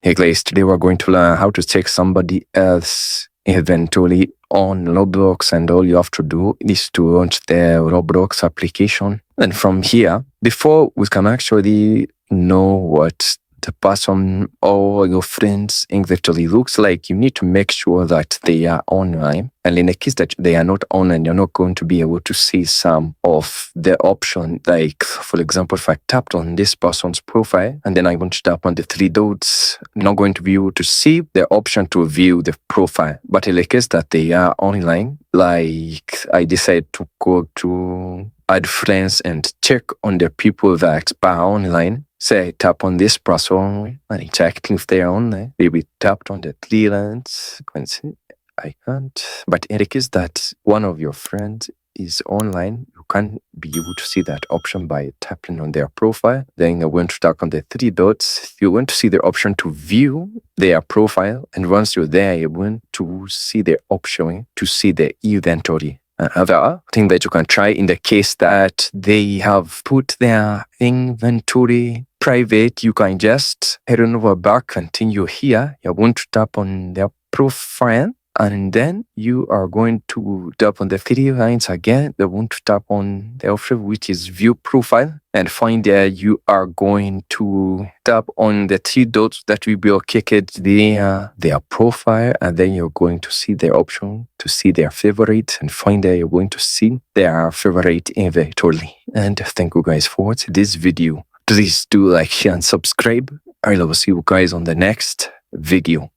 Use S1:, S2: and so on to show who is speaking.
S1: Hey guys, today we're going to learn how to check somebody else's inventory on Roblox, and all you have to do is to launch the Roblox application. And from here, before we can actually know what the person or your friend's inventory looks like, you need to make sure that they are online. And in the case that they are not online, you're not going to be able to see some of the option. Like, for example, if I tapped on this person's profile and then I want to tap on the three dots, I'm not going to be able to see the option to view the profile. But in the case that they are online, like I decided to go to add friends and check on the people that are online. Say I tap on this person and I check if they are online. Maybe tapped on the three lines. You can see I can't. But in the case that one of your friends is online, you can be able to see that option by tapping on their profile. Then you're going to tap on the three dots. You're going to see the option to view their profile. And once you're there, you're going to see the option to see the inventory. Another thing that you can try in the case that they have put their inventory private, you can just head on over back, continue here. You're going to tap on their profile, and then you are going to tap on the three lines again. You're going to tap on the option which is view profile, and find there you are going to tap on the three dots that will be located their profile, and then you're going to see the option to see their favorite, and find there you're going to see their favorite inventory. And thank you guys for watching this video. Please do like, share, and subscribe. I will see you guys on the next video.